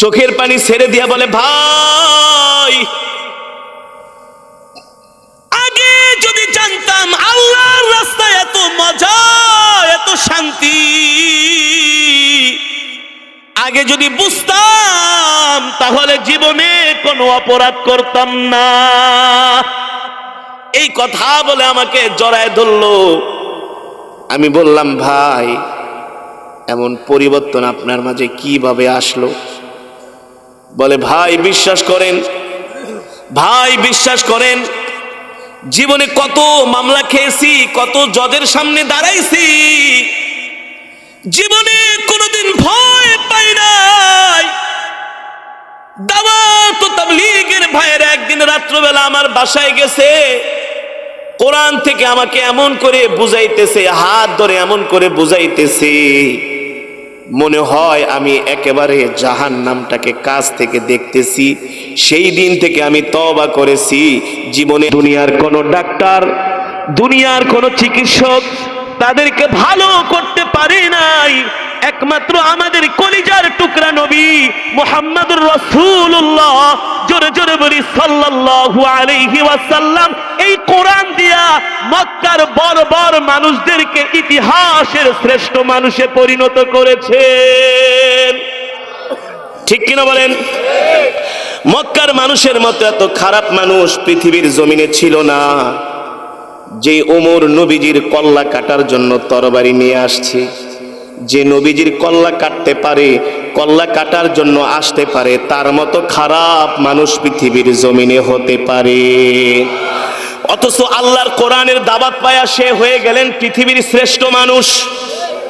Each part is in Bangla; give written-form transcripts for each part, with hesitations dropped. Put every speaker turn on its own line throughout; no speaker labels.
চোখের পানি ছেড়ে দিয়া বলে, ভাই আগে যদি জানতাম আল্লাহর রাস্তায় এত মজা, এত শান্তি, আগে যদি বুঝতাম তাহলে জীবনে কোনো অপরাধ করতাম না। এই কথা বলে আমাকে জড়ায় ধরলো। আমি বললাম, ভাই এমন পরিবর্তন আপনার মাঝে কিভাবে আসলো? বলে, ভাই বিশ্বাস করেন, ভাই বিশ্বাস করেন, জীবনে কত মামলা খেয়েছি, কত জজের সামনে দাঁড়াইছি, জীবনে কোনোদিন ভয় পাই নাই। দাওয়াত ও তাবলীগের ভাইয়েরা একদিন রাত্রবেলা আমার বাসায় গেছে, কোরআন থেকে আমাকে এমন করে বুঝাইতেছে, হাত ধরে এমন করে বুঝাইতেছে, মনে হয় আমি একেবারে জাহান্নামটাকে কাছ থেকে দেখতেছি। সেই দিন থেকে আমি তওবা করেছি, জীবনে দুনিয়ার কোনো ডাক্তার, দুনিয়ার কোনো চিকিৎসক তাদেরকে ভালো করতে পারে নাই, একমাত্র আমাদের কলিজার টুকরা নবী মুহাম্মদুর রাসূলুল্লাহ, জোরে জোরে বলি সাল্লাল্লাহু আলাইহি ওয়াসাল্লাম, এই কোরআন দিয়া মক্কার বড় বড় মানুষদেরকে ইতিহাসের শ্রেষ্ঠ মানুষে পরিণত করেছেন। ঠিক কিনা বলেন? মক্কার মানুষের মতো এত খারাপ মানুষ পৃথিবীর জমিনে ছিল না। যে ওমর নবীজির কল্লা কাটার জন্য তরবারি নিয়ে আসছে, যে নবীজির কল্লা কাটতে পারে, কল্লা কাটার জন্য আসতে পারে, তার মতো খারাপ মানুষ পৃথিবীর জমিনে হতে পারে? অথচ আল্লাহর কোরআনের দাওয়াত পায়া সে হয়ে গেলেন পৃথিবীর শ্রেষ্ঠ মানুষ।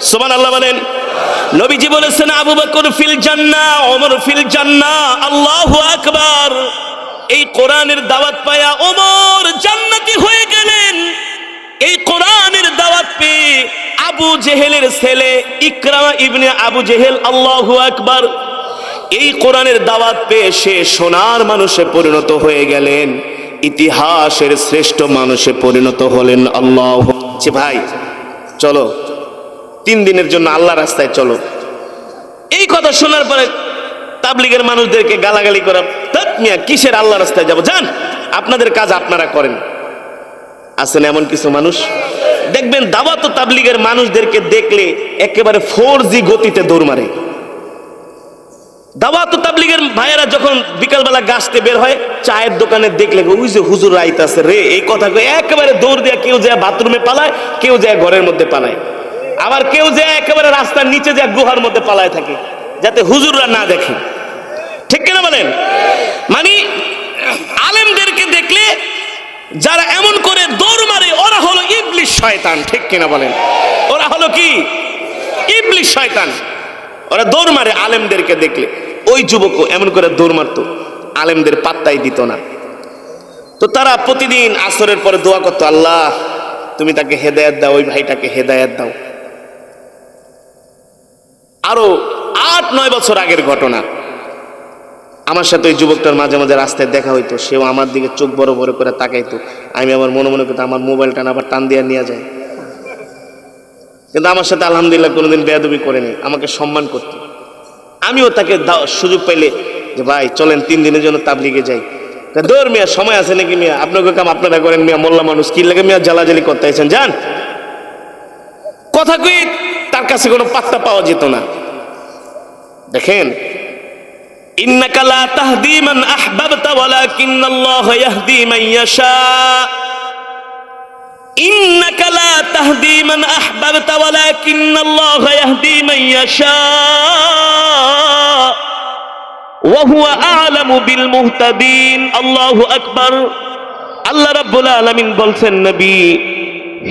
সুবহানাল্লাহ বলেন। নবীজি বলেছেন, আবু বকর ফিল জান্নাহ, ওমর ফিল জান্নাহ, আল্লাহু আকবার। এই কোরআনের দাওয়াত পায়া ওমর জান্নাতি হয়ে গেলেন। এই কোরআনের দাওয়াত পেয়ে আবু জেহেলের ছেলে ইকরামা ইবনে আবু জেহেল, আল্লাহু আকবার, এই কোরআনের দাওয়াত পেয়ে সে সোনার মানুষে পরিণত হয়ে গেলেন, ইতিহাসের শ্রেষ্ঠ মানুষে পরিণত হলেন। আল্লাহ। ভাই চলো 3 দিনের জন্য আল্লাহর রাস্তায় চলো। এই কথা শোনার পরে তাবলীগের মানুষদেরকে গালাগালি করা, মিয়া কিসের আল্লাহর রাস্তায় যাব, যান আপনাদের কাজ আপনারা করেন। আছেন এমন কিছু মানুষ, দেখবেন দাওয়াত ও তাবলীগের মানুষদেরকে দেখলে একেবারে 4G গতিতে দৌড় মারে। দাওয়াত ও তাবলীগের ভাইয়েরা যখন বিকালবেলা গাছতে বের হয়, চায়ের দোকানে দেখলে ওই যে হুজুর আইতাছে রে, এই কথা একেবারে দৌড় দেয়া, কেউ যায় বাথরুমে পালায়, কেউ যায় ঘরের মধ্যে পালায়, আবার কেউ যায় একেবারে রাস্তার নিচে যায় গুহার মধ্যে পালায় থাকে, যাতে হুজুররা না দেখে। ঠিক কিনা বলেন? মানে আলেমদেরকে দেখলে যারা এমন করে দৌড় মারে, ওরা হলো ইবলিশ শয়তান। ঠিক কিনা বলেন? ওরা হলো কি? ইবলিশ শয়তান। ওরা দৌড় মারে আলেমদেরকে দেখলে। ওই যুবকও এমন করে দৌড় মারতো, আলেমদের পাত্তাই দিত না। তো তারা প্রতিদিন আসরের পরে দোয়া করতো, আল্লাহ তুমি তাকে হেদায়েত দাও, ওই ভাইটাকে হেদায়েত দাও। আরো 8-9 বছর আগের ঘটনা, আমার সাথে ওই যুবকটার মাঝে মাঝে রাস্তায় দেখা হইতো, সেও আমার দিকে চোখ বড় বড় করে তাকাইতো। আমি আমার মনে মনে করতো আমার মোবাইলটা না আবার টান দিয়ে নিয়ে যায়। কিন্তু আমার সাথে আলহামদুলিল্লাহ কোনোদিন বেয়াদবি করেনি, আমাকে সম্মান করত। আমিও তাকে সুযোগ পাইলে যে ভাই চলেন 3 দিনের জন্য তাবলীগে যাই। দৌড় মিয়া, সময় আছে নাকি মিয়া, আপনাকে কাম আপনারা করেন মিয়া, মোল্লা মানুষ কি লাগে মিয়া জ্বালাজালি করতে আছেন, যান। কথা কই তার কাছে কোনো পাত্তা পাওয়া যেত না। দেখেন, ইন্নাকা লা তাহদি মান আহবাবতা ওয়ালাকিন্নাল্লাহু ইয়াহদি মান ইয়াশা। ইন্নাকা লা তাহদি মান আহবাবতা ওয়ালাকিন্নাল্লাহু ইয়াহদি মান ইয়াশা ওয়া হুয়া আ'লামু বিল মুহতাদিন। আল্লাহু আকবার। আল্লাহ রাব্বুল আলামিন বলছেন, নবী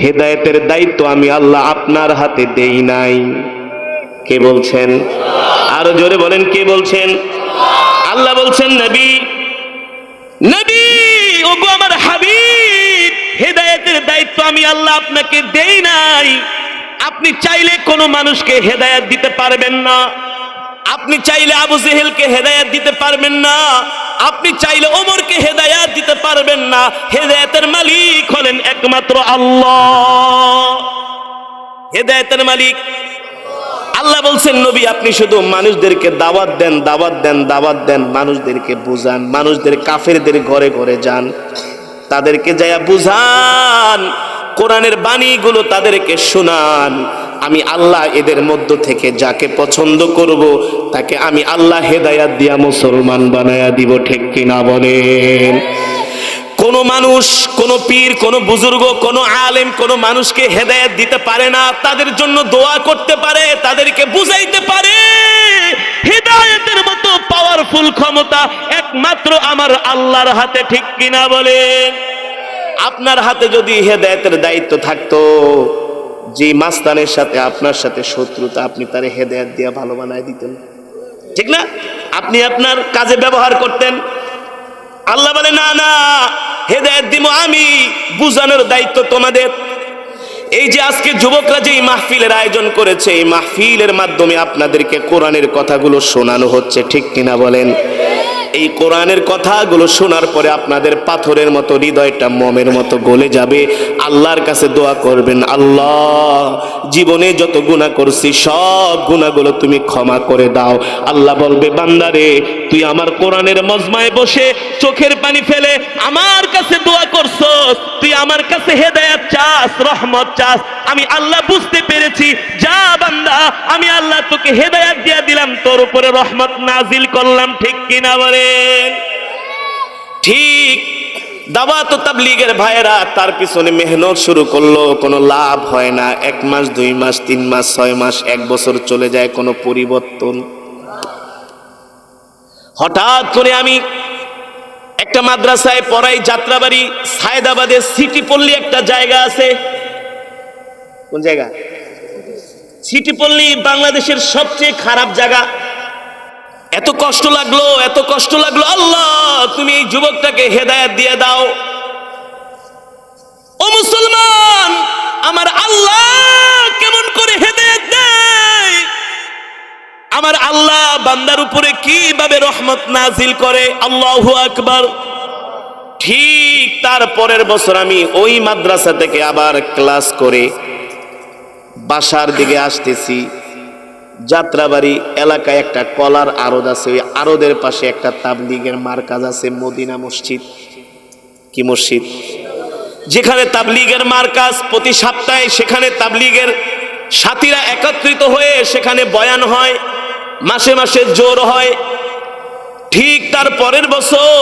হেদায়েতের দায়িত্ব আমি আল্লাহ আপনার হাতে দেই নাই। কে বলছেন? আরো জোরে বলেন, কে বলছেন? আল্লাহ বলছেন, নবী নবী ওগো আমার হাবিব, হেদায়েতের দায়িত্ব আমি আল্লাহ আপনাকে দেই নাই। আপনি চাইলে কোনো মানুষকে হেদায়েত দিতে পারবেন না, আপনি চাইলে আবু জেহেলকে হেদায়েত দিতে পারবেন না, আপনি চাইলে ওমরকে হেদায়েত দিতে পারবেন না। হেদায়েতের মালিক হলেন একমাত্র আল্লাহ। হেদায়েতের মালিক আল্লাহ বলছেন নবী আপনি শুধু মানুষদেরকে দাওয়াত দেন, দাওয়াত দেন, দাওয়াত দেন, মানুষদেরকে বুঝান, মানুষদের কাফেরদের ঘরে ঘরে যান, তাদেরকে যায়া বুঝান, কোরআনের বাণীগুলো তাদেরকে শোনান। আমি আল্লাহ এদের মধ্য থেকে যাকে পছন্দ করব তাকে আমি আল্লাহ হেদায়াত দিয়া মুসলমান বানায়া দিব। ঠিক কিনা বলেন? কোন মানুষ, কোন পীর, কোন বুজুর্গ, কোন আলেম কোন মানুষকে হেদায়েত দিতে পারে না, তাদের জন্য দোয়া করতে পারে, তাদেরকে বুঝাইতে পারে। হেদায়েতের মতো পাওয়ারফুল ক্ষমতা একমাত্র আমার আল্লাহর হাতে। ঠিক কিনা বলেন? আপনার হাতে যদি হেদায়েতের দায়িত্ব থাকতো, যে মাস্তানের সাথে আপনার সাথে শত্রুতা, আপনি তারে হেদায়েত দিয়া ভালো বানায় দিতেন, ঠিক না? আপনি আপনার কাজে ব্যবহার করতেন। আল্লাহ বলে না না, হেদায়েত দিব আমি, বুঝানোর দায়িত্ব তোমাদের। এই যে আজকে যুবকরা যে মাহফিলের আয়োজন করেছে, এই মাহফিলের মাধ্যমে আপনাদেরকে কোরআনের কথাগুলো শোনানো হচ্ছে। ঠিক কিনা বলেন? এই কোরআনের কথাগুলো শোনার পরে আপনাদের পাথরের মতো হৃদয়টা মোমের মতো গলে যাবে। আল্লাহর কাছে দোয়া করবেন, আল্লাহ জীবনে যত গুনাহ করছি সব গুনাহগুলো তুমি ক্ষমা করে দাও। আল্লাহ বলবে, বান্দারে তুই আমার কোরআনের মজমায় বসে চোখের পানি ফেলে আমার কাছে দোয়া করছস, তুই আমার কাছে হেদায়েত চাস, রহমত চাস, আমি আল্লাহ বুঝতে পেরেছি, যা বান্দা আমি আল্লাহ তোকে হেদায়েত দিয়ে দিলাম, তোর উপরে রহমত নাজিল করলাম। ঠিক কিনা বলেন? ঠিক। দাওয়াত ও তাবলীগের ভাইয়েরা তার পিছনে মেহনত শুরু করলো, কোনো লাভ হয় না। 1 মাস 2 মাস 3 মাস 6 মাস 1 বছর চলে যায়, কোনো পরিবর্তন। হঠাৎ করে আমি একটা মাদ্রাসায় পড়াই, যাত্রাবাড়ি সায়দাবাদে সিটি পল্লী একটা জায়গা আছে। কোন জায়গা? সিটি পল্লী বাংলাদেশের সবচেয়ে খারাপ জায়গা। এত কষ্ট লাগলো, এত কষ্ট লাগলো, আল্লাহ তুমি এই যুবকটাকে হেদায়েত দিয়ে দাও। ও মুসলমান, আমার আল্লাহ কেমন করে হেদায়েত দেয়, আমার আল্লাহ বান্দার উপরে কিভাবে রহমত নাজিল করে। আল্লাহু আকবার। ঠিক তার পরের বছর আমি ওই মাদ্রাসা থেকে আবার ক্লাস করে বাসার দিকে আসতেছি। যাত্রাবাড়ি এলাকায় একটা কলার আড়ত আছে, ওই আড়তের পাশে একটা তাবলীগের মার্কাজ আছে, মদিনা মসজিদ। কি মসজিদ? যেখানে তাবলীগের মার্কাজ, প্রতি সপ্তাহে সেখানে তাবলীগের সাথীরা একত্রিত হয়ে সেখানে বয়ান হয়, মাসে মাসে জোর হয়। ঠিক তার পরের বছর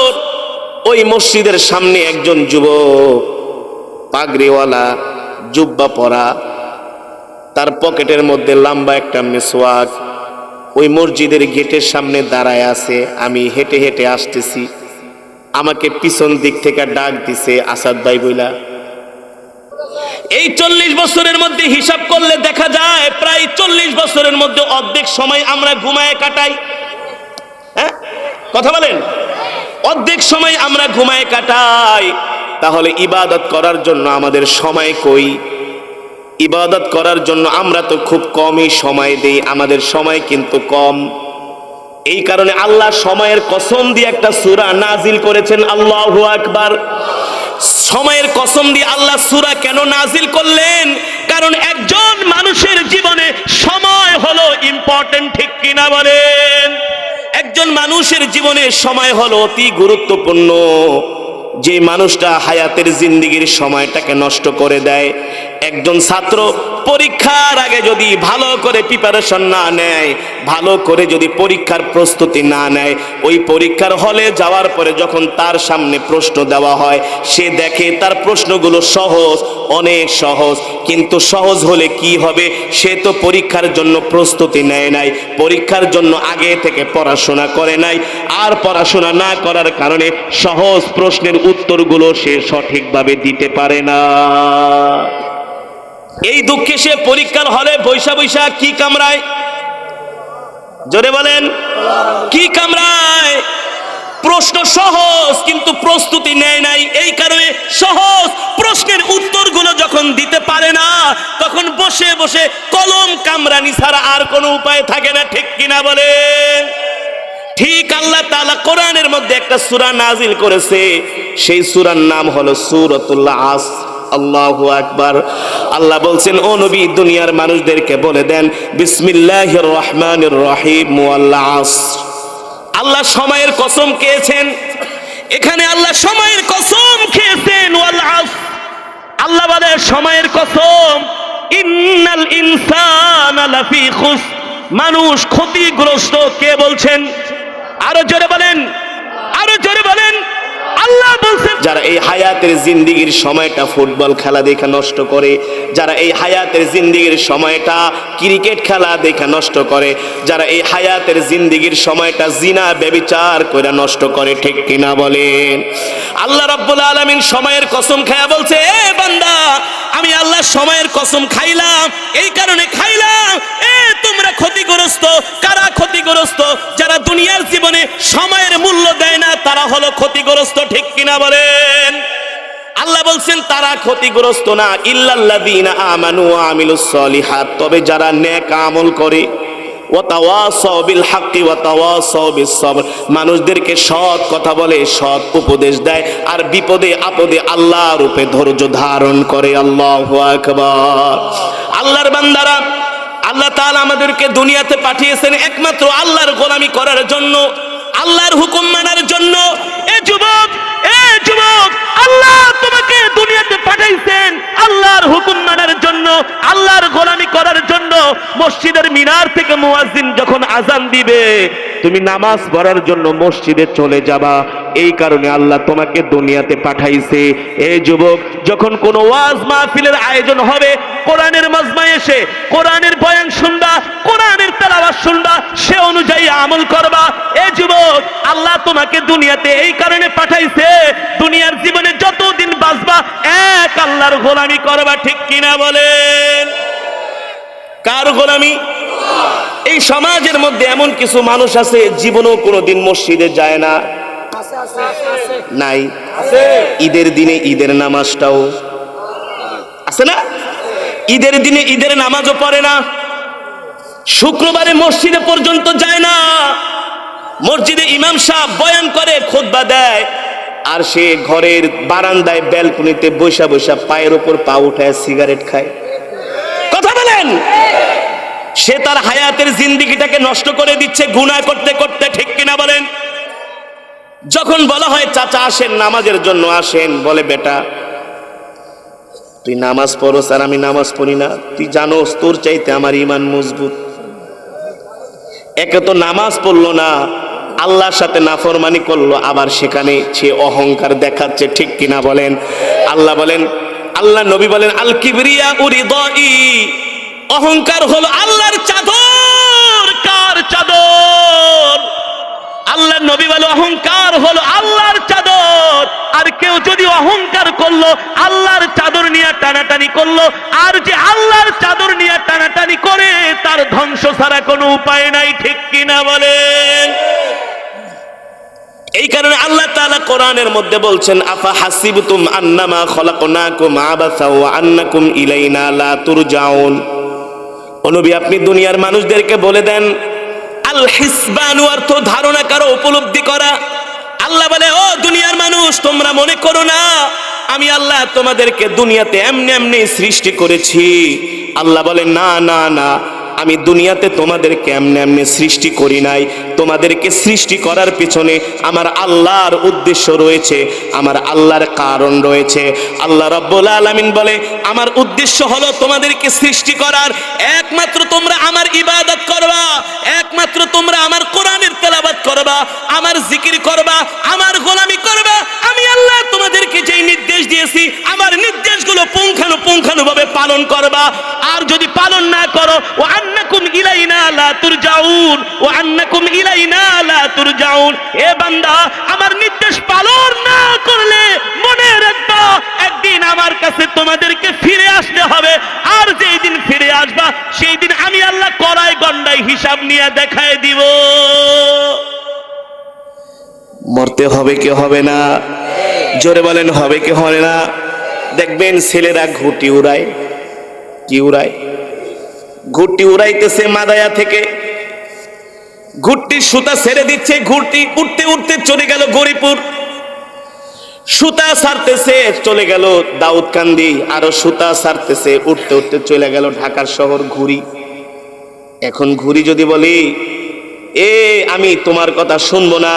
ওই মসজিদের সামনে একজন যুবক, পাগড়িওয়ালা, জুব্বা পরা, তার পকেটের মধ্যে লম্বা একটা মিসওয়াক, ওই মসজিদের গেটের সামনে দাঁড়ায় আছে। আমি হেঁটে হেঁটে আসতেছি, আমাকে পিছন দিক থেকে ডাক দিছে, আসাদ ভাই বইলা। এই 40 বছরের মধ্যে হিসাব করলে দেখা যায় প্রায় 40 বছরের মধ্যে অর্ধেক সময় আমরা ঘুমায় কাটাই। হ্যাঁ, কথা বলেন। অর্ধেক সময় আমরা ঘুমায় কাটাই। তাহলে ইবাদত করার জন্য আমাদের সময় কই? ইবাদত করার জন্য আমরা তো খুব কমই সময় দেই, আমাদের সময় কিন্তু কম। এই কারণে আল্লাহ সময়ের কসম দিয়ে একটা সূরা নাজিল করেছেন। আল্লাহু আকবার। সময়ের কসম দিয়ে আল্লাহ সূরা কেন নাজিল করলেন? কারণ একজন মানুষের জীবনে সময় হলো ইম্পর্টেন্ট। ঠিক কিনা বলেন? একজন মানুষের জীবনে সময় হলো অতি গুরুত্বপূর্ণ। যে মানুষটা হায়াতের জিন্দেগির সময়টাকে নষ্ট করে দেয়, একজন ছাত্র পরীক্ষার আগে যদি ভালো করে প্রিপারেশন না নেয়, ভালো করে যদি পরীক্ষার প্রস্তুতি না নেয়, ওই পরীক্ষার হলে যাওয়ার পরে যখন তার সামনে প্রশ্ন দেওয়া হয়, সে দেখে তার প্রশ্নগুলো সহজ, অনেক সহজ। কিন্তু সহজ হলে কি হবে? সে তো পরীক্ষার জন্য প্রস্তুতি নেয় নাই, পরীক্ষার জন্য আগে থেকে পড়াশোনা করে নাই, আর পড়াশোনা না করার কারণে সহজ প্রশ্নের উত্তরগুলো সে সঠিকভাবে দিতে পারে না। এই দুঃখে সে পরীক্ষার হলে বৈশা বৈশা কি কামড়ায়? জোরে বলেন, কি কামড়ায়? প্রশ্ন সহজ কিন্তু প্রস্তুতি নেয় নাই। এই কারণে সহজ প্রশ্নের উত্তরগুলো যখন দিতে পারে না, তখন বসে বসে কলম কামড়ানি ছাড়া আর কোনো উপায় থাকে না। ঠিক কিনা বলেন? ঠিক আল্লাহ তাআলা কোরআনের মধ্যে একটা সূরা নাজিল করেছে, সেই সূরার নাম হলো সূরাতুল আসর। আল্লাহু আকবার। আল্লাহ বলছেন, ও নবী দুনিয়ার মানুষদেরকে বলে দেন বিসমিল্লাহির রহমানির রহিম ওয়াল আসর। আল্লাহ সময়ের কসম খেয়েছেন, এখানে আল্লাহ সময়ের কসম খেয়েছেন ওয়াল আসর। আল্লাহ বলে সময়ের কসম, ইন্নাল ইনসানা লাফি খুসর, মানুষ ক্ষতিগ্রস্ত। কে বলছেন? আরো জোরে বলেন, আরো জোরে বলেন। আল্লাহ বলছেন যারা এই হায়াতের জিন্দেগির সময়টা ফুটবল খেলা দেখে নষ্ট করে, যারা এই হায়াতের জিন্দেগির সময়টা ক্রিকেট খেলা দেখে নষ্ট করে, যারা এই হায়াতের জিন্দেগির সময়টা জিনা ব্যভিচার করে নষ্ট করে, ঠিক কিনা বলেন? আল্লাহ রাব্বুল আলামিন সময়ের কসম খায়া বলছে, এ বান্দা আমি আল্লাহ সময়ের কসম খাইলাম, এই কারণে খাইলাম তোমরা ক্ষতিগ্রস্ত। কারা ক্ষতিগ্রস্ত? যারা দুনিয়ার জীবনে সময়ের মূল্য দেয় না, তারা হলো ক্ষতিগ্রস্ত, ঠিক কিনা বলেন? আল্লাহ বলছেন তারা ক্ষতিগ্রস্ত না, ইল্লাল্লাযীনা আমানু ওয়া আমিলুস সলিহাত, তবে যারা নেক আমল করে, ওয়া তাওয়াসাউ বিল হাক্কি ওয়া তাওয়াসাউ বিস সবর, মানুষদেরকে সৎ কথা বলে, সৎ উপদেশ দেয়, আর বিপদে আপদে আল্লাহর রূপে ধৈর্য ধারণ করে। আল্লাহু আকবার। আল্লাহর বান্দারা, আল্লাহ তাআলা আমাদেরকে দুনিয়াতে পাঠিয়েছেন একমাত্র আল্লাহর গোলামি করার জন্য, আল্লাহর হুকুম মানার জন্য। এ যুবক, এ যুবক, আল্লাহ তোমাকে দুনিয়াতে পাঠাইছেন আল্লাহর হুকুম মানার জন্য, আল্লাহর গোলামি করার জন্য। মসজিদের মিনার থেকে মুয়াজ্জিন যখন আজান দিবে, তুমি নামাজ পড়ার জন্য মসজিদে চলে যাবা। এই কারণে আল্লাহ তোমাকে দুনিয়াতে পাঠাইছে। এই যুবক, যখন কোনো ওয়াজ মাহফিলের আয়োজন হবে, কোরআনের মাজমায় এসে কোরআনের বয়ান শুনবা, কোরআনের তেলাওয়াত শুনবা, সে অনুযায়ী আমল করবা। এই যুবক, আল্লাহ তোমাকে দুনিয়াতে এই কারণে পাঠাইছে, দুনিয়ার জীবনে যতদিন বাঁচবা এক আল্লাহর গোলামি করবা, ঠিক কিনা বলেন? কার গোলামি? এই সমাজের মধ্যে এমন কিছু মানুষ আছে জীবনেও কোনোদিন মসজিদে যায় না, নাই? ঈদের দিনে ঈদের নামাজটাও আছে না? ঈদের দিনে ঈদের নামাজও পড়ে না, শুক্রবারে মসজিদে পর্যন্ত যায় না। মসজিদে ইমাম সাহেব বয়ান করে, খুতবা দেয়, আর সে ঘরের বারান্দায় ব্যালকনিতে বসা বসা পায়ের উপর পা উঠায় সিগারেট খায়। কথা বলেন? সে তার হায়াতের জিন্দেগিটাকে নষ্ট করে দিচ্ছে গুনাহ করতে করতে, ঠিক কিনা বলেন? যখন বলা হয় চাচা আসেন নামাজের জন্য আসেন, বলে বেটা তুই নামাজ পড়োস আর আমি নামাজ পড়ি না, তুই জানোস তোর চাইতে আমার ঈমান মজবুত। একে তো নামাজ পড়লো না, আল্লাহর সাথে নাফরমানি করলো, আবার সেখানে সে অহংকার দেখাচ্ছে, ঠিক কিনা বলেন? আল্লাহ বলেন, আল্লাহ নবী বলেন, আল কিবরিয়া উরিদাই, অহংকার হলো আল্লাহর চাদর। কার চাদর? আল্লাহ নবী বলে অহংকার হলো আল্লাহর চাদর। আর কেউ যদি অহংকার করলো, আল্লাহর চাদর নিয়ে টানাটানি করলো, আর যে আল্লাহর চাদর নিয়ে টানাটানি করে, তার ধ্বংস ছাড়া কোনো উপায় নাই, ঠিক কিনা বলেন? এই কারণে আল্লাহ তাআলা কোরআনের মধ্যে বলছেন, আফা হাসিবতুম আন্নামা খলাকনাকুম আবাসা ওয়া আন্নাকুম ইলাইনা লা তুরজাউন। ও নবী, আপনি দুনিয়ার মানুষদেরকে বলে দেন, আল হিসবান অর্থ ধারণা করা, উপলব্ধি করা। আল্লাহ বলে, ও দুনিয়ার মানুষ, তোমরা মনে করো না আমি আল্লাহ তোমাদেরকে দুনিয়াতে এমনি এমনি সৃষ্টি করেছি। আল্লাহ বলে, না না না, আমি দুনিয়াতে তোমাদেরকে এমনি এমনি সৃষ্টি করি নাই, তোমাদেরকে সৃষ্টি করার পিছনে আমার আল্লাহর উদ্দেশ্য রয়েছে, আমার আল্লাহর কারণ রয়েছে। আল্লাহ রাব্বুল আলামিন বলে, আমার উদ্দেশ্য হলো তোমাদেরকে সৃষ্টি করার, একমাত্র তোমরা আমার ইবাদত করবা, একমাত্র তোমরা আমার কোরআনের তেলাওয়াত করবা, আমার জিকির করবা, আমার গোলামি করবা। আমি আল্লাহ তোমাদেরকে যেই নির্দেশ দিয়েছি, আমার নির্দেশগুলো পুঙ্খানুপুঙ্খানুভাবে পালন করবা। আর যদি পালন না করো, ওয়া আন্নাকুম ইলাইনা লা তুরজাউন, ওয়া আন্নাকুম ইলাইনা লা তুরজাউন, এ বান্দা আমার নির্দেশ পালন না করলে মনে রাখবা একদিন আমার কাছে তোমাদেরকে ফিরে আসতে হবে। আর যেই দিন ফিরে আসবা, সেই দিন আমি আল্লাহ কড়াই গন্ডাই হিসাব নিয়ে দেখায় দিব। মরতে হবে কি হবে না? জোরে বলেন, হবে কি হবে না? দেখবেন ছেলেরা ঘুটি উড়ায়। কি উড়ায়? ঘুটি উড়াইতেছে মাদায়া থেকে, ঘুরটির সুতা ছেড়ে দিচ্ছে, ঘুরটি উঠতে উঠতে চলে গেল গরিপুর। সুতা ছাড়তেছে, চলে গেল দাউদকান্দি, আরো সুতা ছাড়তেছে, উঠতে উঠতে চলে গেল ঢাকার শহর ঘুরি। এখন ঘুরি যদি বলি আমি তোমার কথা শুনবো না,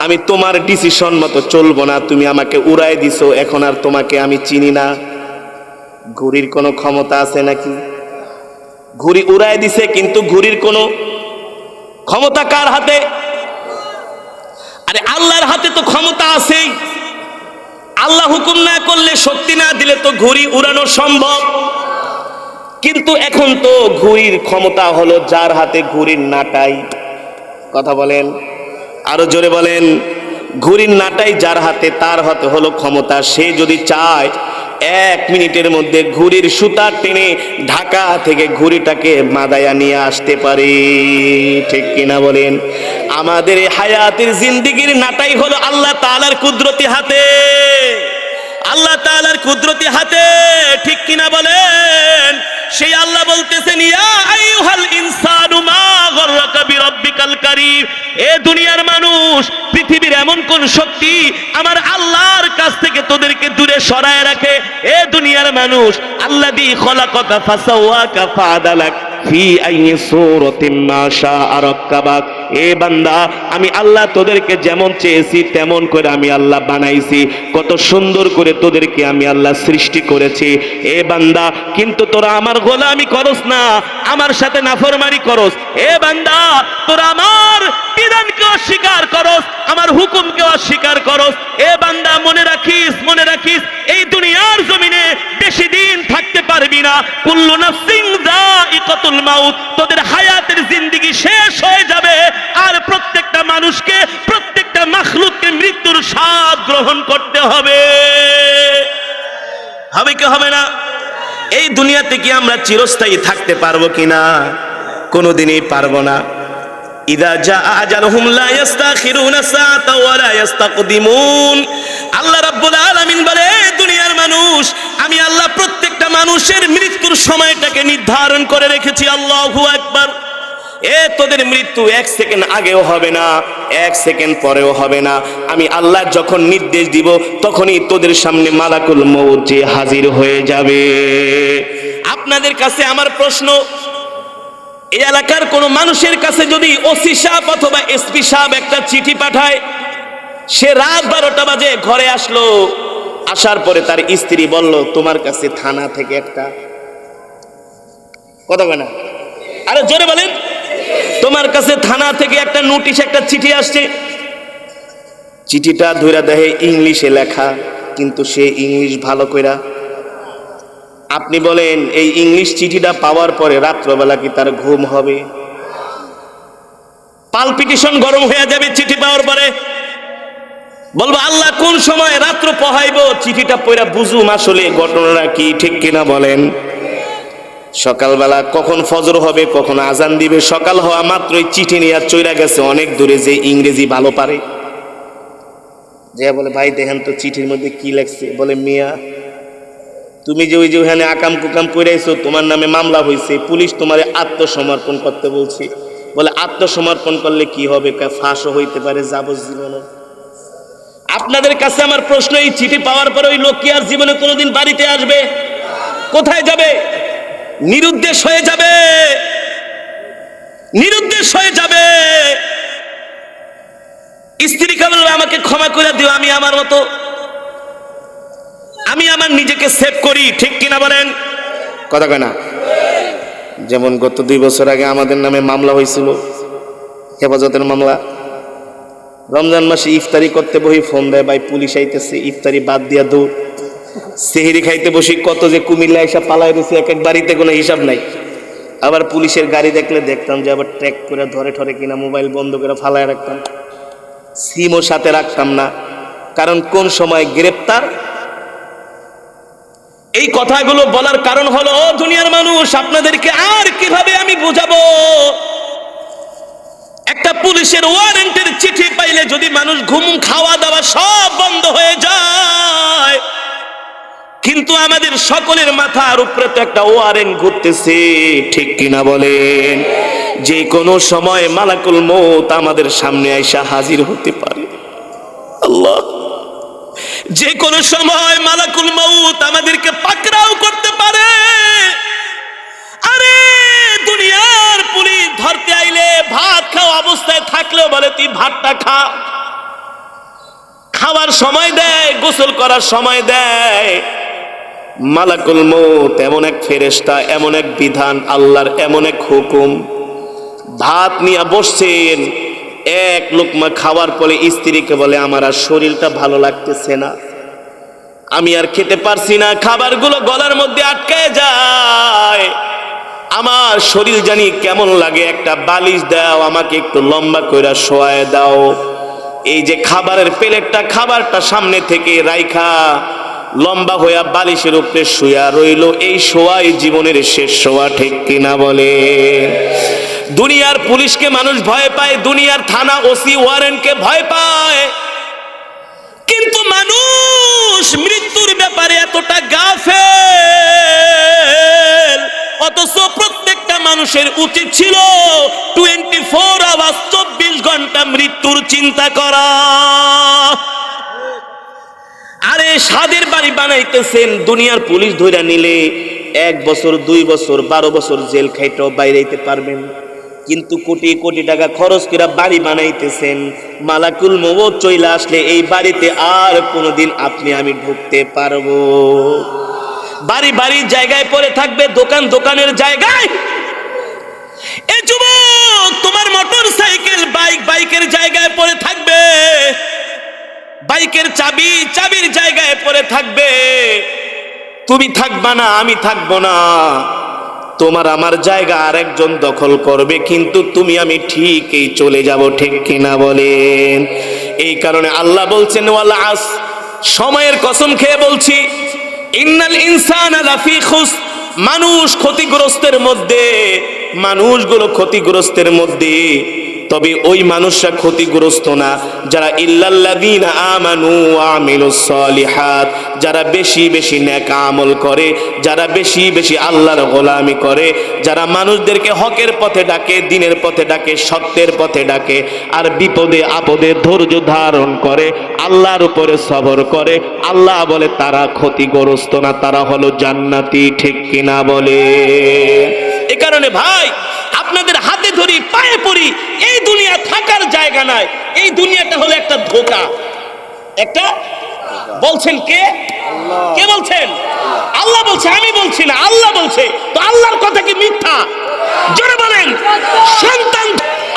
আমি তোমার ডিসিশন মতো চলবো না, তুমি আমাকে উড়াই দিছো, এখন আর তোমাকে আমি চিনি না, ঘুরির কোনো ক্ষমতা আছে নাকি? ঘুরি উড়াই দিছে, কিন্তু ঘুরির কোনো ক্ষমতা কার হাতে? আরে আল্লাহর হাতে তো ক্ষমতা আছেই। আল্লাহ হুকুম না করলে, শক্তি না দিলে তো ঘুড়ি উড়ানো সম্ভব। কিন্তু এখন তো ঘুড়ির ক্ষমতা হলো যার হাতে ঘুড়ির নাটাই। কথা বলেন, আরো জোরে বলেন। ঘুড়ির নাটাই যার হাতে, তার হাতে হলো ক্ষমতা। সে যদি চায় 1 মিনিটের মধ্যে ঘুড়ির সুতা টেনে ঢাকা থেকে ঘুড়িটাকে মাদায়া নিয়ে আসতে পারে। ঠিক কিনা বলেন? আমাদের হায়াতের জিন্দেগির নাটাই হলো আল্লাহ তাআলার কুদরতি হাতে, আল্লাহ তাআলার কুদরতি হাতে। ঠিক কিনা বলেন? সেই আল্লাহ বলতেছেন, ইয়া আইয়ুহাল ইনসানু মা গররাকা বিরাব্বিকাল কারীম। এ দুনিয়ার মানুষ, পৃথিবীর এমন কোন শক্তি আমার আল্লাহর কাছ থেকে তোদেরকে দূরে সরায় রাখে? এ দুনিয়ার মানুষ, আল্লাযী খলাকাকা ফাসাওয়াকা ফাআদালাক ফি আইয়ি সূরাতিন মা শাআ রাক্কাবাক। এ বান্দা, আমি আল্লাহ তোদেরকে যেমন চেয়েছি তেমন করে আমি আল্লাহ বানাইছি। কত সুন্দর করে তোদেরকে আমি আল্লাহ সৃষ্টি করেছি। এ বান্দা, কিন্তু তোরা আমার গোলামি করস না, আমার সাথে নাফরমানি করস। এ বান্দা, তোরা আমার বিধানকে অস্বীকার করস, আমার হুকুমকে অস্বীকার করস। এ বান্দা, মনে রাখিস, মনে রাখিস, এই দুনিয়ার জমিনে বেশি দিন থাকতে পারবি না। কুল্লু নাফসিন যায়িকাতুল মাউত। তোদের হায়াতের জিন্দেগি শেষ হয়ে যাবে, আর প্রত্যেকটা মানুষকে, প্রত্যেকটা মাখলুককে মৃত্যুর স্বাদ গ্রহণ করতে হবে। হবে কি হবে না? এই দুনিয়াতে কি আমরা চিরস্থায়ী থাকতে পারবো কিনা? কোনোদিনই পারবো না। ইদা জাআ আজালুহুম লা ইস্তাখিরুনা সাআতা ওয়া লা ইস্তাকদিমুন। আল্লাহ রাব্বুল আলামিন বলে, দুনিয়ার মানুষ, আমি আল্লাহ প্রত্যেকটা মানুষের মৃত্যুর সময়টাকে নির্ধারণ করে রেখেছি। আল্লাহু আকবার। তোদের মৃত্যু 1 সেকেন্ড আগেও হবে না, 1 সেকেন্ড পরেও হবে না। আমি আল্লাহ যখন নির্দেশ দিব, তখনই তোদের সামনে মালাকুল মউত যে হাজির হয়ে যাবে। আপনাদের কাছে আমার প্রশ্ন, এই এলাকার কোন মানুষের কাছে যদি ওসি সাহেব অথবা এসপি সাহেব একটা চিঠি পাঠায়, সে রাত 12টা বাজে ঘরে আসলো, আসার পরে তার স্ত্রী বলল, তোমার কাছে থানা থেকে একটা কথা বলে না, আরে জোরে বলেন, তোমার কাছে থানা থেকে একটা নোটিশ, একটা চিঠি আসছে। চিঠিটা ধইরা দেখে ইংলিশে লেখা, কিন্তু সে ইংলিশ ভালো কইরা। আপনি বলেন, এই ইংলিশ চিঠিটা পাওয়ার পরে রাত্রবেলা কি তার ঘুম হবে? পালপিটেশন গরম হয়ে যাবে চিঠি পাওয়ার পরে। বলবো, আল্লাহ কোন সময় রাত্র পোহাইবো, চিঠিটা পড়া বুঝুম আসলে ঘটনাটা কি। ঠিক কিনা বলেন? সকালবেলা কখন ফজর হবে, কখন আজান দিবে, সকাল হওয়া মাত্রই চিঠি নিয়ে চইরা গেছে অনেক দূরে, যে ইংরেজি ভালো পারে। যে বলে, ভাই দেখেন তো চিঠির মধ্যে কি লেখছে। বলে, মিয়া, তুমি যে ওই যে ওখানে আকাম কুকাম কইরাইছো, তোমার নামে মামলা হয়েছে, পুলিশ তোমারে আত্মসমর্পণ করতে বলছে। বলে, আত্মসমর্পণ করলে কি হবে? ফাঁসও হইতে পারে যাবজ্জীবন। আপনাদের কাছে আমার প্রশ্ন, এই চিঠি পাওয়ার পরে ওই লোক কি আর জীবনে কোনোদিন বাড়িতে আসবে? কোথায় যাবে? নিরুদ্দেশ হয়ে যাবে, নিরুদ্দেশ হয়ে যাবে। স্ত্রীকে বলবে, আমাকে ক্ষমা করে দিও, আমি আমার মতো, আমি আমার নিজেকে সেভ করি। ঠিক কিনা বলেন? কথা কয় না? যেমন গত 2 বছর আগে আমাদের নামে মামলা হয়েছিল, হেফাজতের মামলা। রমজান মাসে ইফতারি করতে বসি, ফোন দেয়, ভাই পুলিশ আইতেছে, ইফতারি বাদ দিয়া দৌড়। সেহরি খাইতে বসি, কত যে কুমিল্লা এসে পালাই রয়েছে, এক এক বাড়িতে কোনো হিসাব নাই। আবার পুলিশের গাড়ি দেখলে দেখতাম যে আবার ট্র্যাক করে ধরে ঠরে কিনা, মোবাইল বন্ধ করে ফালায় রাখতাম, সিমও সাথে রাখতাম না, কারণ কোন সময় গ্রেপ্তার। এই কথাগুলো বলার কারণ হলো, ও দুনিয়ার মানুষ, আপনাদেরকে আর কিভাবে আমি বুঝাবো? একটা পুলিশের ওয়ারেন্টের চিঠি পাইলে যদি মানুষ ঘুম, খাওয়া দাওয়া সব বন্ধ হয়ে যায়, কিন্তু আমাদের সকলের মাথার উপরে তো একটা ওয়ারেন্ট ঘুরতেছে। ঠিক কিনা বলেন? যে কোনো সময় মালাকুল মউত আমাদের সামনে আইসা হাজির হতে পারে। আল্লাহ, যে কোনো সময় মালাকুল মউত আমাদেরকে পাকড়াও করতে পারে। আরে দুনিয়ার পুলিশ ধরতে আইলে ভাত খাওয়া অবস্থায় থাকলেও বলে তুই ভাতটা খা, খাওয়ার সময় দেয়, গোসল করার সময় দেয়। মালাকুল মউত এমন এক ফেরেশতা, এমন এক বিধান, আল্লাহর এমন এক হুকুম। ভাত নিয়ে বসছেন, এক লোকমা খাওয়ার পরে স্ত্রীকে বলে আমার আর শরীরটা ভালো লাগতেছে না, আমি আর খেতে পারছি না, খাবারগুলো গলার মধ্যে আটকায় যায়, আমার শরীর জানি কেমন লাগে, একটা বালিশ দাও, আমাকে একটু লম্বা কইরা শোয়ায় দাও। এই যে খাবারের প্লেটটা, খাবারটা সামনে থেকে রাইখা লম্বা হইয়া বালিশের উপরে শুয়া রইল। এই শোয়াই জীবনের শেষ শোয়া, ঠিক কিনা বলে? দুনিয়ার পুলিশকে মানুষ ভয় পায়, দুনিয়ার থানা ওসি ওয়ারেন্টকে ভয় পায়, কিন্তু মানুষ মৃত্যুর ব্যাপারে এতটা গাফেল। অথচ প্রত্যেকটা মানুষের উচিত ছিল 24 আওয়ার্স 24 ঘন্টা মৃত্যুর চিন্তা করা। আরে সাদের বাড়ি বানাইতেছেন, দুনিয়ার পুলিশ ধইরা নিলে 1 বছর 2 বছর 12 বছর জেল খাইতেও বাইরেইতে পারবেন, কিন্তু কোটি কোটি টাকা খরচ করে বাড়ি বানাইতেছেন, মালাকুল মউত চইলা আসলে এই বাড়িতে আর কোনোদিন আপনি আমি ঢুকতে পারবো? বাড়ি বাড়ির জায়গায় পড়ে থাকবে, দোকান দোকানের জায়গায়। এ যুবক, তোমার মোটর সাইকেল বাইক বাইকের জায়গায় পড়ে থাকবে, বাইকের চাবি চাবির জায়গায় পড়ে থাকবে। তুমি থাকবা না, আমি থাকবো না, তোমার আমার জায়গা আরেকজন দখল করবে, কিন্তু তুমি আমি ঠিকই চলে যাব, ঠিক কিনা বলেন? এই কারণে আল্লাহ বলছেন ওয়াল আস, সময়ের কসম খেয়ে বলছি, ইন্নাল ইনসানা লাফি খুস, মানুষ ক্ষতিগ্রস্তের মধ্যে, মানুষগুলো ক্ষতিগ্রস্তের মধ্যে। তবে ওই মানুষরা ক্ষতিগ্রস্ত না যারা ইল্লাল্লাযীনা আমানু ওয়া আমিলুস সলিহাত, যারা বেশি বেশি নেক আমল করে, যারা বেশি বেশি আল্লাহর গোলামি করে, যারা মানুষদেরকে হকের পথে ডাকে, দ্বীনের পথে ডাকে, সত্যের পথে ডাকে, আর বিপদে আপদে ধৈর্য ধারণ করে, আল্লাহর উপরে সবর করে, আল্লাহ বলে তারা ক্ষতিগ্রস্ত না, তারা হলো জান্নাতি, ঠিক কিনা বলে? এ কারণে ভাই, আপনাদের হাতে ধরি, পায়ে পড়ি, এই দুনিয়া থাকার জায়গা নাই, এই দুনিয়াটা হলো একটা ধোঁকা। একটা বলছেন কে? কে বলছেন? আল্লাহ বলছে, আমি বলছি না, আল্লাহ বলছে। তো আল্লাহর কথা কি মিথ্যা? জোরে বলেন। সন্তান,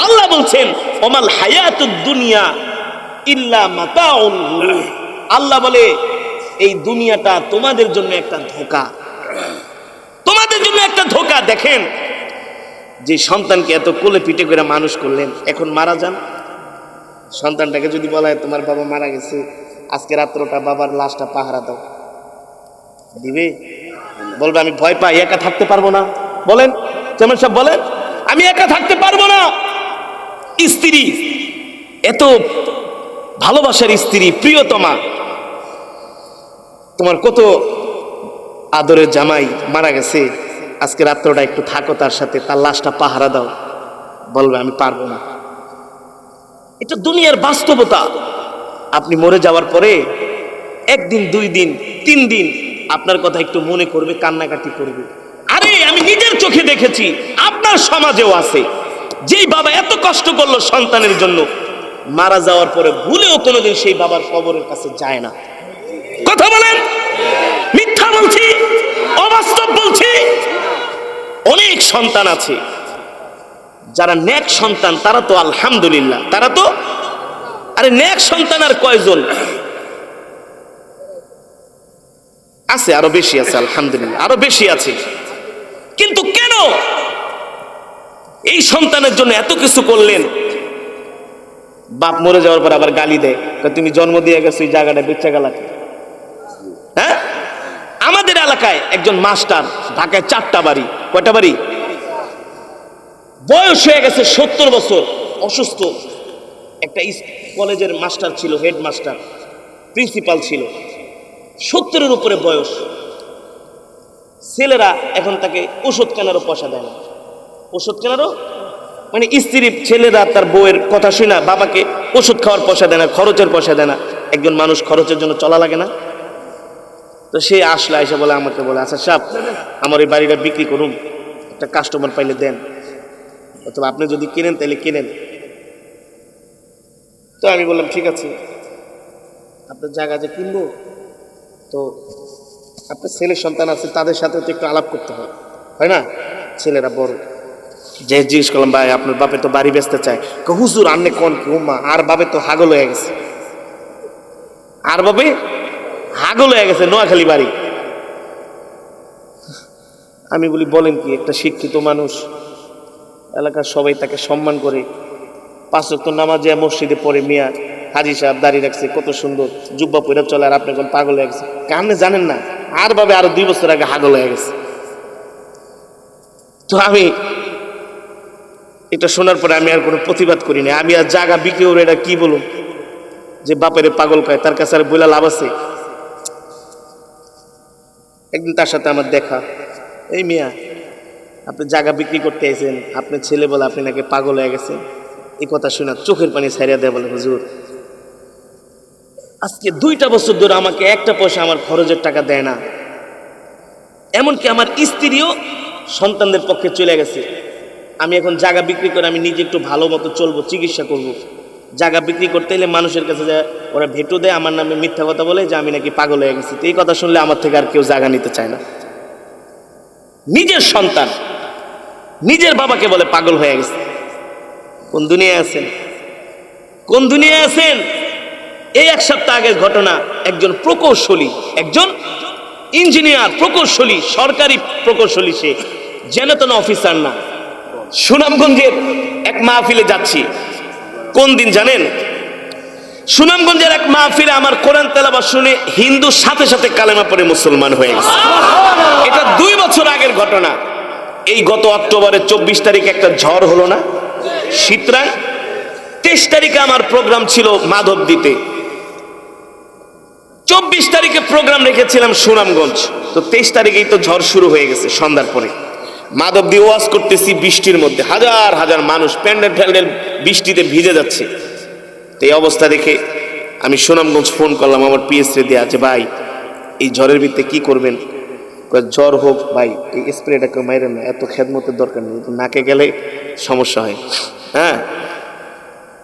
আল্লাহ বলছেন ওমাল হায়াতুদ দুনিয়া ইল্লা মাতাউল গুরুর। আল্লাহ বলে এই দুনিয়াটা তোমাদের জন্য একটা ধোঁকা, তোমাদের জন্য একটা ধোঁকা। দেখেন, যে সন্তানকে এত কোলে পিঠে করে মানুষ করলেন, এখন মারা যান, সন্তানটাকে যদি বলা হয় তোমার বাবা মারা গেছে, আজকে রাত্রটা বাবার লাশটা পাহারা দাও, দিবে? বলবে আমি ভয় পাই, একা থাকতে পারবো না। বলেন চেয়ারম্যান সাহেব, বলেন আমি একা থাকতে পারবো না। স্ত্রী, এত ভালোবাসার স্ত্রী, প্রিয়তমা, তোমার কত আদরের জামাই মারা গেছে, আজকে রাত্রটা একটু থাকো তার সাথে, তার লাশটা পাহারা দাও, বলবে আমি পারবো না। এটা দুনিয়ার বাস্তবতা। আপনি মরে যাওয়ার পরে 1 দিন 2 দিন 3 দিন আপনার কথা একটু মনে করবে, কান্নাকাটি করবে। আরে আমি নিজের চোখে দেখেছি, আপনার সমাজেও আছে, যেই বাবা এত কষ্ট করলো সন্তানের জন্য, মারা যাওয়ার পরে ভুলেও কোনোদিন সেই বাবার কবরের কাছে যায় না। কথা বলেন, মিথ্যা বলছি, অবাস্তব বলছি? অনেক সন্তান আছে যারা নেক সন্তান, তারা তো আলহামদুলিল্লাহ, তারা তো, আরে নেক সন্তান আর কয়জন আছে? আরো বেশি আছে, আলহামদুলিল্লাহ, আরো বেশি আছে। কিন্তু কেন এই সন্তানের জন্য এত কিছু করলেন? বাপ মরে যাওয়ার পর আবার গালি দেয়, তুমি জন্ম দিয়ে গেছো, এই জায়গাটা বেচা গেল। হ্যাঁ, আমাদের এলাকায় একজন মাস্টার, ঢাকায় 4টা বাড়ি, কয়টা বাড়ি, বয়স হয়ে গেছে 70 বছর, অসুস্থ, একটা কলেজের মাস্টার ছিল, হেডমাস্টার, প্রিন্সিপাল ছিল, 70-এর উপরে বয়স। ছেলেরা এখন তাকে ওষুধ কেনারও পয়সা দেয় না, ওষুধ কেনারও মানে স্ত্রী, ছেলেরা তার বউয়ের কথা শুনে বাবাকে ওষুধ খাওয়ার পয়সা দেয় না, খরচের পয়সা দেয় না। একজন মানুষ খরচের জন্য চলা লাগে না? তো সে আসলে এসে বলে আমাকে বলে, আচ্ছা সাহেব আমার এই বাড়িটা বিক্রি করুন, একটা কাস্টমার পাইলে দেন, অথবা আপনি যদি কিনেন তাহলে কিনেন। তো আমি বললাম ঠিক আছে, আপনার জায়গা যে কিনবো, তো আপনার ছেলে সন্তান আছে, তাদের সাথে তো একটু আলাপ করতে হয় না? ছেলেরা বড়, যে জিজ্ঞেস করলাম ভাই আপনার বাপে তো বাড়ি বেচতে চায়। হুজুর আন্নে কোন মা, আর বাপে তো হাগল হয়ে গেছে, আর বাপে হাগল হয়ে গেছে, নোয়াখালী বাড়ি। আমি বলি বলেন কি, একটা শিক্ষিত মানুষ, এলাকার সবাই তাকে সম্মান করে, 5 ওয়াক্ত নামাজে মসজিদে পড়ে, মিয়া হাজি সাহেব দাঁড়িয়ে রাখছে, কত সুন্দর জুব্বা পরে চলে, আর আপনি কোন পাগল হয়ে গেছে? আপনি জানেন না আর ভাবে আরো 2 বছর আগে হাগল হয়ে গেছে। তো আমি এটা শোনার পরে আমি আর কোনো প্রতিবাদ করি না। আমি আর জায়গা বিক্রি করে এটা কি বলুন যে বাপের পাগল কয়, তার কাছে আর বইলা লাভ আছে? একদিন তার সাথে আমার দেখা, এই মিয়া আপনি জায়গা বিক্রি করতে আইছেন, আপনার ছেলে বলে আপনি নাকি পাগল হয়ে গেছেন। এই কথা শুনে চোখের পানি ছাড়িয়া দেয়, বলে হুজুর আজকে 2টা বছর ধরে আমাকে একটা পয়সা আমার খরচের টাকা দেয় না, এমনকি আমার স্ত্রীও সন্তানদের পক্ষে চলে গেছে। আমি এখন জায়গা বিক্রি করে আমি নিজে একটু ভালো মতো চলবো, চিকিৎসা করব। জায়গা বিক্রি করতে এলে মানুষের কাছে যায়, ওরা ভেটো দেয়, আমার নামে মিথ্যা কথা বলে যে আমি নাকি পাগল হয়ে গেছি। তো এই কথা শুনলে আমার থেকে আর কেউ জায়গা নিতে চায় না। নিজের সন্তান নিজের বাবাকে বলে পাগল হয়ে গেছে। কোন দুনিয়ায় আছেন, কোন দুনিয়ায় আছেন? এই 1 সপ্তাহ আগের ঘটনা, একজন প্রকৌশলী, একজন ইঞ্জিনিয়ার প্রকৌশলী, সরকারি প্রকৌশলী, সে যেন তেন অফিসার না। সুনামগঞ্জের এক মাহফিলে যাচ্ছি, কোন দিন জানেন? সুনামগঞ্জের এক মাহফিলে আমার কোরআন তেলাওয়াত শুনে হিন্দু সাথে সাথে কালেমা পড়ে মুসলমান হয়ে গেছে। এটা 2 বছর আগের ঘটনা। এই গত অক্টোবরের 24 তারিখে একটা ঝড় হলো না শীতরায়? 23 তারিখে আমার প্রোগ্রাম ছিল মাধবদীতে, 24 তারিখে প্রোগ্রাম রেখেছিলাম সুনামগঞ্জ। তো 23 তারিখেই তো ঝড় শুরু হয়ে গেছে সন্ধ্যার পরে। মাধবদী ওয়াজ করতেছি বৃষ্টির মধ্যে, হাজার হাজার মানুষ প্যান্ডেল ফ্যান্ডেল বৃষ্টিতে ভিজে যাচ্ছে। তো এই অবস্থা দেখে আমি সুনামগঞ্জ ফোন করলাম আমার পিএসরে দিয়ে, আছে ভাই এই ঝড়ের ভিতরে কি করবেন? জ্বর হোক ভাই, এই স্প্রেটা কেউ মাইরেন না, এত খেদমতের দরকার নেই, নাকে গেলে সমস্যা হয়। হ্যাঁ,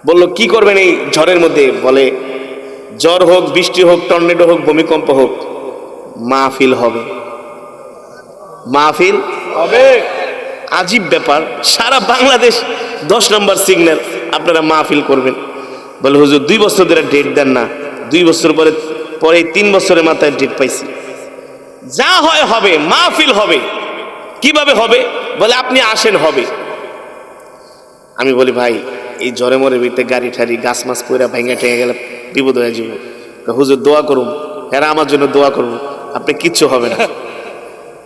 বললো কি করবেন এই ঝড়ের মধ্যে? বলে জ্বর হোক, বৃষ্টি হোক, টর্নেডো হোক, ভূমিকম্প হোক, মাহফিল হবে, মাহফিল হবে। আজীব ব্যাপার, সারা বাংলাদেশ 10 নম্বর সিগন্যাল, আপনারা মাহফিল করবেন। বলে হুজুর 2 বছর ধরে ডেট দেন না। 2 বছর পরে 3 বছরের মাথায় ডেট পাইছি। যা হয় হবে, মাহফিল হবে। কিভাবে হবে? বলে আপনি আসেন, হবে। আমি বলি ভাই এই জ্বরে মরে ভিতরে গাড়ি ঠাড়ি গাছ মাছ পয়রা ভেঙে ঠেঙে গেলে বিপদ হয়ে যাব। হুজুর দোয়া করুন, এরা আমার জন্য দোয়া করবো, আপনি কিচ্ছু হবে না।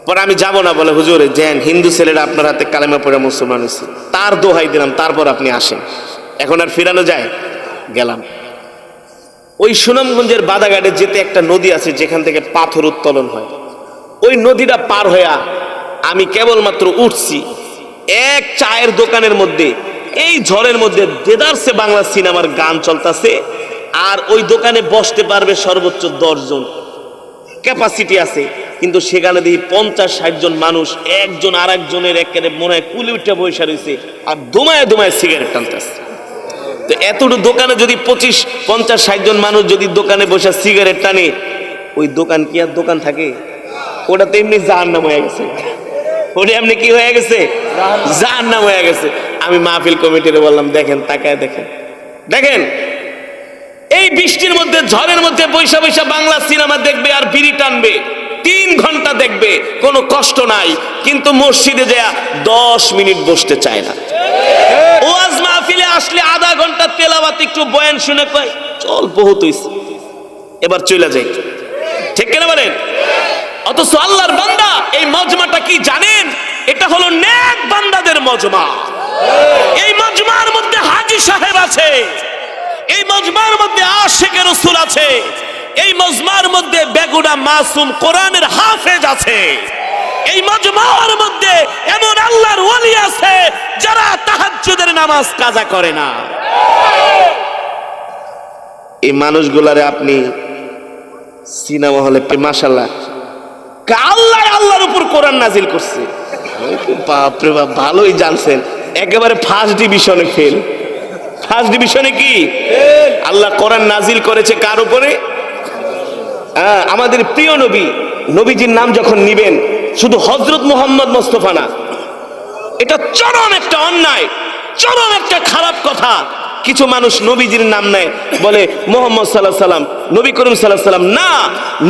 পরে আমি যাব না। বলে হুজুর যেন হিন্দু ছেলেরা আপনার হাতে কালেমা পড়ে মুসলমান হয়েছে, তার দোহাই দিলাম, তারপর আপনি আসেন। এখন আর ফিরানো যায়? গেলাম। ওই সুনামগঞ্জের বাদাঘাটে যেতে একটা নদী আছে যেখান থেকে পাথর উত্তোলন হয়। ওই নদীটা পার হইয়া আমি কেবলমাত্র উঠছি, এক চায়ের দোকানের মধ্যে এই ঝড়ের মধ্যে দেদারসে বাংলা সিনেমার গান চলতেছে, আর ওই দোকানে বসতে পারবে সর্বোচ্চ 10 জন ক্যাপাসিটি আছে। কিন্তু সেখানে দেখি 50-60 জন মানুষ, একজন আর একজনের একেবারে মনে হয় কুলি উঠে বসে রয়েছে, আর দোমায় দোমায় সিগারেট টানতেছে। তো এতটুকু দোকানে যদি 50-50-60 জন মানুষ যদি দোকানে বসে সিগারেট টানে, ওই দোকান কি আর দোকান থাকে? ওটা তো এমনি জাহান্নাম হয়ে গেছে। ওটা এমনি কি হয়ে গেছে? জাহান্নাম হয়ে গেছে। আমি মাহফিল কমিটিরে বললাম, দেখেন তাকায় দেখেন, দেখেন এই বৃষ্টির মধ্যে ঝড়ের মধ্যে বৈশা বৈশা বাংলা সিনেমা দেখবে আর বিড়ি টানবে, 3 ঘন্টা দেখবে, কোনো কষ্ট নাই। কিন্তু মসজিদে যায় 10 মিনিট বসতে চায় না। ওয়াজ মাহফিলে আসলে আধা ঘন্টা তেলাওয়াত একটু বয়ান শুনে কয় চল বহুত হইছে, এবার চলে যাই। ঠিক কিনা বলেন? অথচ আল্লাহর বান্দা, এই মজমাটা কি জানেন? এটা হলো নেক বান্দাদের মজমা। এই মজমার মধ্যে হাজী সাহেব আছে, এই মজমার মধ্যে আশিকে রাসূল আছে, এই মজমার মধ্যে বেগুনা মাসুম কোরআনের হাফেজ আছে, এই মজমার মধ্যে এমন আল্লাহর ওলি আছে যারা তাহাজ্জুদের নামাজ কাজা করে না। এই মানুষগুলারে আপনি সিনেমা হলে মাশাআল্লাহ আল্লাহ আল্লাহর উপর কোরআন নাজিল করছে। বাপরে বাপ, ভালোই জানছেন, একেবারে ফার্স্ট ডিভিশনে ফেল। ফার্স্ট ডিভিশনে কি আল্লাহ কোরআন নাজিল করেছে কার উপরে? আমাদের প্রিয় নবী, নবীজির নাম যখন নিবেন শুধু হযরত মুহাম্মদ মুস্তাফা না, এটা চরম একটা অন্যায়, চরম একটা খারাপ কথা। কিছু মানুষ নবীজির নাম নেয়, বলে মুহাম্মদ সাল্লাল্লাহু আলাইহি সাল্লাম, নবী করিম সাল্লাল্লাহু আলাইহি সাল্লাম। না,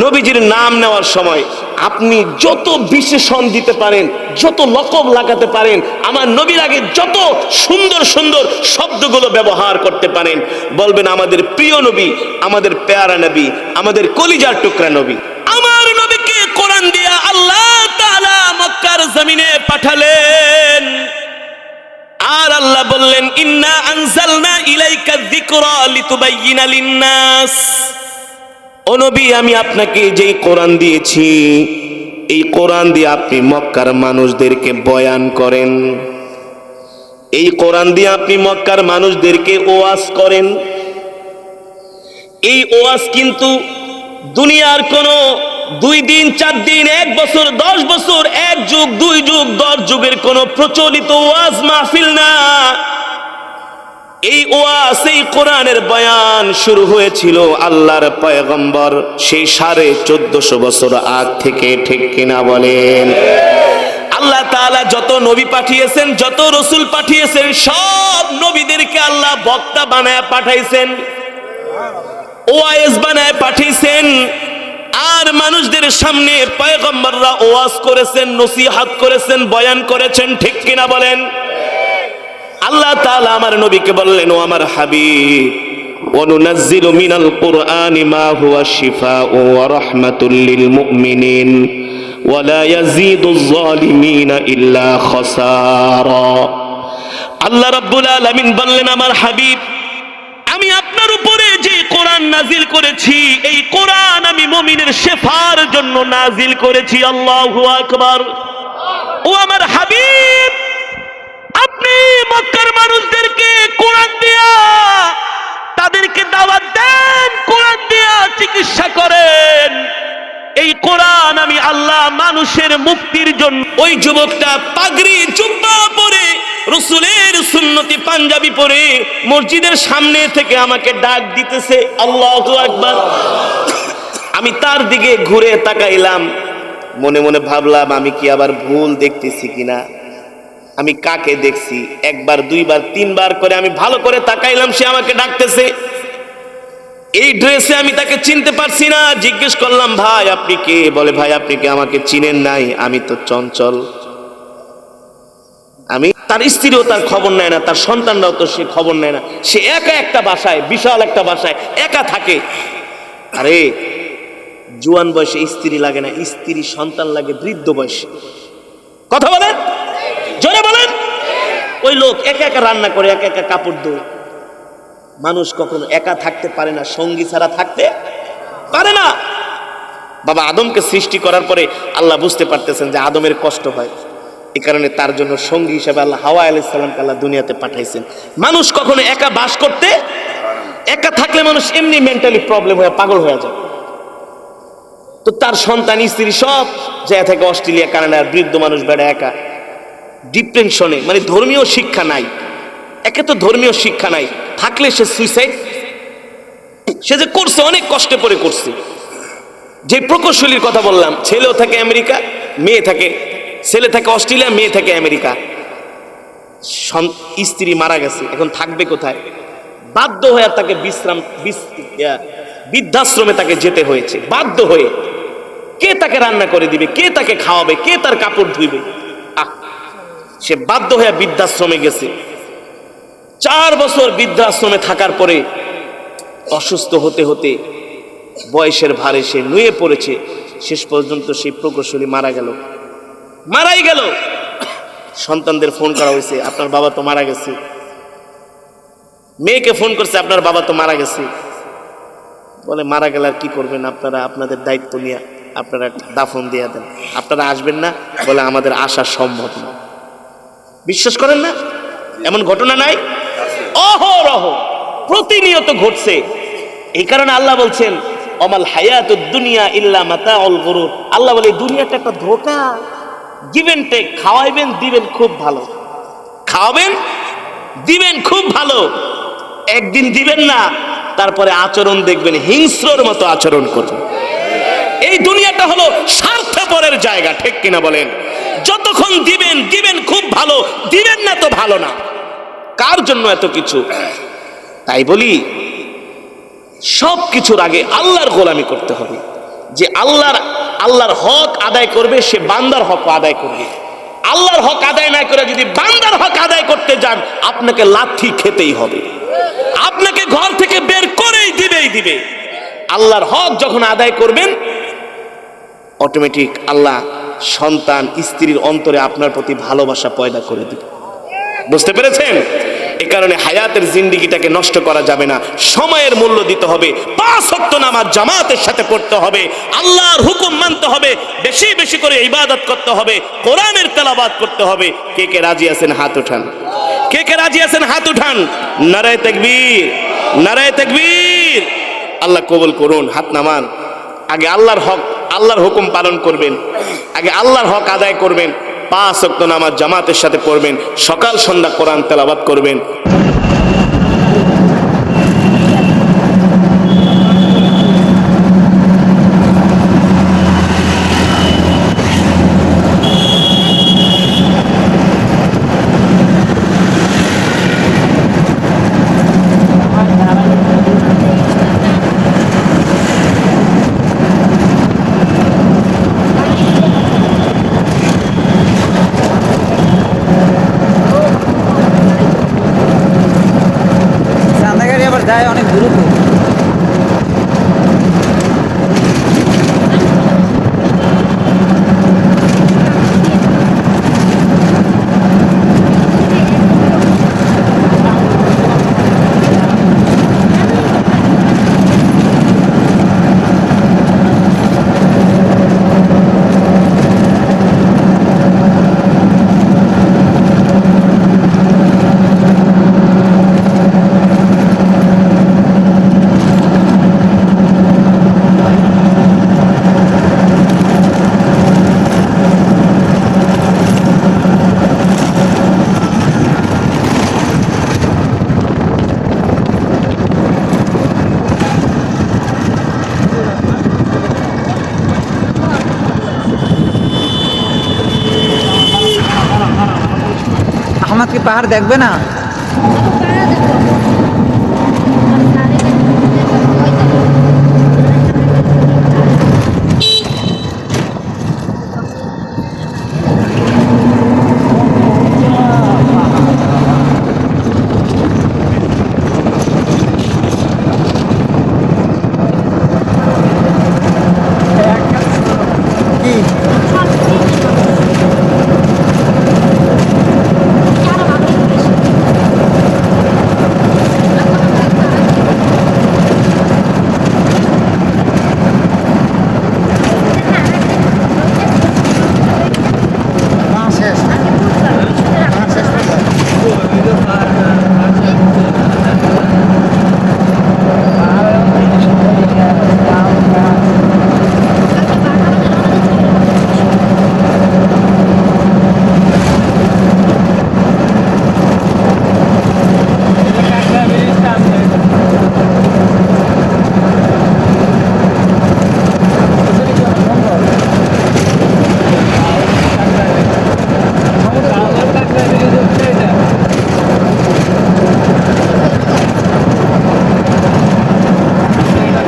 নবীজির নাম নেওয়ার সময় আপনি যত বিশেষণ দিতে পারেন, যত লকব লাগাতে পারেন, আমার নবীর আগে যত সুন্দর সুন্দর শব্দগুলো ব্যবহার করতে পারেন, বলবেন আমাদের প্রিয় নবী, আমাদের পেয়ারা নবী, আমাদের কলিজার টুকরা নবী। আমার নবীকে কোরআন দিয়া আল্লাহ তাআলা মক্কার জমিনে পাঠালেন। আর আল্লাহ বললেন ইন্না আনজালনা ইলাইকা যিকরা লিতুবাইয়িনা লিন-নাস। ও নবী, আমি আপনাকে যেই কোরআন দিয়েছি, এই কোরআন দিয়ে আপনি মক্কার মানুষদেরকে বয়ান করেন, এই কোরআন দিয়ে আপনি মক্কার মানুষদেরকে ওয়াজ করেন। এই ওয়াজ কিন্তু দুনিয়ার কোনো 2 দিন 4 দিন 1 বছর 10 বছর 1 যুগ 2 যুগ 10 যুগের কোন প্রচলিত ওয়াজ মাহফিল না। এই ওয়াজ, এই কোরআনের বয়ান শুরু হয়েছিল আল্লাহর পয়গম্বর সেই 1450 বছর আগ থেকে, ঠিক কিনা বলেন? আল্লাহ তাআলা যত নবী পাঠিয়েছেন, যত রাসূল পাঠিয়েছেন, সব নবীদেরকে আল্লাহ বক্তা বানায় পাঠাইছেন, ওয়াইজ বানায় পাঠিয়েছেন। আর মানুষদের সামনে পয়গম্বররা ওয়াজ করেছেন, নসিহত করেছেন, বয়ান করেছেন, ঠিক কিনা বলেন? আল্লাহ তাআলা আমার নবীকে বললেন, ও আমার হাবিব, ওয়া নুনাজ্জিলু মিনাল কুরআনি মা হুয়া শিফাউ ওয়া রাহমাতুল লিল মুমিনিন ওয়া লা ইয়াজিদুজ জালিমিনা ইল্লা খাসারা। আল্লাহ রাব্বুল আলামিন বললেন, আমার হাবিব, আমি আপনার উপরে যে কোরআন নাজিল করেছি, এই কোরআন আমি মুমিনের শেফার জন্য নাজিল করেছি। আল্লাহু আকবার। ও আমার হাবিব, আপনি মক্কার মানুষদেরকে কোরআন দিয়া তাদেরকে দাওয়াত দেন, কোরআন দিয়া চিকিৎসা করেন। এই কোরআন আমি আল্লাহ মানুষের মুক্তির জন্য। ওই যুবকটা পাগড়ি জুব্বা পরে, রাসূলের সুন্নতি পাঞ্জাবি পরে মসজিদের সামনে থেকে আমাকে ডাক দিতেছে, আল্লাহু আকবার। আমি তার দিকে ঘুরে তাকাইলাম, মনে মনে ভাবলাম আমি কি আবার ভুল দেখতেছি কিনা, আমি কাকে দেখছি। 1 বার 2 বার 3 বার করে আমি ভালো করে তাকাইলাম, সে আমাকে ডাকতেছে। এই ড্রেসে আমি তাকে চিনতে পারছি না। জিজ্ঞেস করলাম, ভাই আপনি কে? বলে, ভাই আপনি কি আমাকে চিনেন নাই? আমি তো চঞ্চল। আমি, তার স্ত্রীও তার খবর নেয় না, তার সন্তানরাও তো সে খবর নেয় না। সে একা একটা বাসায়, বিশাল একটা বাসায় একা থাকে। আরে জুয়ান বয়সে স্ত্রী লাগে না, স্ত্রী সন্তান লাগে বৃদ্ধ বয়সে। কথা বলেন, জোরে বলেন। ওই লোক একা একা রান্না করে, একা একা কাপড় ধোয়। মানুষ কখনো একা থাকতে পারে না, সঙ্গী ছাড়া থাকতে পারে না। বাবা আদমকে সৃষ্টি করার পরে আল্লাহ বুঝতে পারতেছেন যে আদমের কষ্ট হয়, এই কারণে তার জন্য সঙ্গী হিসেবে আল্লাহ হাওয়া আলাইহিস সালামকে আল্লাহ দুনিয়াতে পাঠাইছেন। মানুষ কখনো একা বাস করতে, একা থাকলে মানুষ এমনি মেন্টালি প্রবলেম হয়ে পাগল হয়ে যায়। তো তার সন্তান স্ত্রী সব যায় থাকে অস্ট্রেলিয়া, কানাডার। বৃদ্ধ মানুষ বেড়া একা, ডিপ্রেশনে, মানে ধর্মীয় শিক্ষা নাই। একে তো ধর্মীয় শিক্ষা নাই, থাকলে সে সুইসাইড, সে যে করছে অনেক কষ্টে পড়ে করছে। যে প্রকৌশলীর কথা বললাম, ছেলেও থাকে আমেরিকা, মেয়ে থাকে, ছেলে থাকে অস্ট্রেলিয়া, মেয়ে থাকে আমেরিকা। স্ত্রী মারা গেছে, এখন থাকবে কোথায়? বাধ্য হয়ে তাকে বৃদ্ধাশ্রমে তাকে যেতে হয়েছে, বাধ্য হয়ে। কে তাকে রান্না করে দিবে, কে তাকে খাওয়াবে, কে তার কাপড় ধুইবে? সে বাধ্য হয়ে বৃদ্ধাশ্রমে গেছে। 4 বছর বৃদ্ধাশ্রমে থাকার পরে অসুস্থ হতে হতে বয়সের ভারে সে নুয়ে পড়েছে। শেষ পর্যন্ত সেই প্রকৌশলী মারাই গেল। সন্তানদের ফোন করা হয়েছে, আপনার বাবা তো মারা গেছে। মেয়েকে ফোন করছে, আপনার বাবা তো মারা গেছে। বলে, মারা গেলে আর কি করবেন আপনারা? আপনাদের দায়িত্ব নিয়ে আপনারা দাফন দিয়ে দেন, আপনারা আসবেন না? বলে, আমাদের আসা সম্ভব না। বিশ্বাস করেন না? এমন ঘটনা নাই? অহরহ প্রতিনিয়ত ঘটছে। এই কারণে আল্লাহ বলছেন অমাল হায়াতুদ দুনিয়া ইল্লা মাতাউল গুরুর। আল্লাহ বলে দুনিয়াটা একটা ধোঁকা, গিভ এন্ড টেক, খাওয়াইবেন দিবেন খুব ভালো, খাওয়াবেন দিবেন খুব ভালো, একদিন দিবেন না, তারপরে আচরণ দেখবেন হিংস্রর মতো আচরণ করবেন। এই দুনিয়াটা হলো স্বার্থপরের জায়গা, ঠিক কিনা বলেন? যতক্ষণ দিবেন দিবেন খুব ভালো, দিবেন না তো ভালো না। কার জন্য এত কিছু? তাই বলি সব কিছুর আগে আল্লাহর গোলামি করতে হবে। যে আল্লাহর হক আদায় করবে সে বান্দার হক আদায় করবে। আল্লাহর হক আদায় না করে যদি বান্দার হক আদায় করতে যান, আপনাকে লাথি খেতেই হবে, আপনাকে ঘর থেকে বের করেই দিবে। আল্লাহর হক যখন আদায় করবেন, অটোমেটিক আল্লাহ সন্তান স্ত্রীর অন্তরে আপনার প্রতি ভালোবাসা পয়দা করে দিবে। বুঝতে পেরেছেন? এই কারণে হায়াতের জিন্দেগিটাকে নষ্ট করা যাবে না, সময়ের মূল্য দিতে হবে, 5 ওয়াক্ত নামাজ জামাতের সাথে পড়তে হবে, আল্লাহর হুকুম মানতে হবে, বেশি বেশি করে ইবাদত করতে হবে, কোরআনের তেলাওয়াত করতে হবে। কে কে রাজি আছেন হাত উঠান, কে কে রাজি আছেন হাত উঠান। নারায়ে তাকবীর, নারায়ে তাকবীর। আল্লাহ কবুল করুন, হাত নামান। আগে আল্লাহর হক, আল্লাহর হুকুম পালন করবেন, আগে আল্লাহর হক আদায় করবেন, 5 ওয়াক্ত নামাজ জামাতের সাথে পড়বেন, সকাল সন্ধ্যা কোরআন তেলাওয়াত করবেন।
চাঁদাগাড়ি আবার যায় অনেক দ্রুত। আহমদ কি পাহাড় দেখবে না?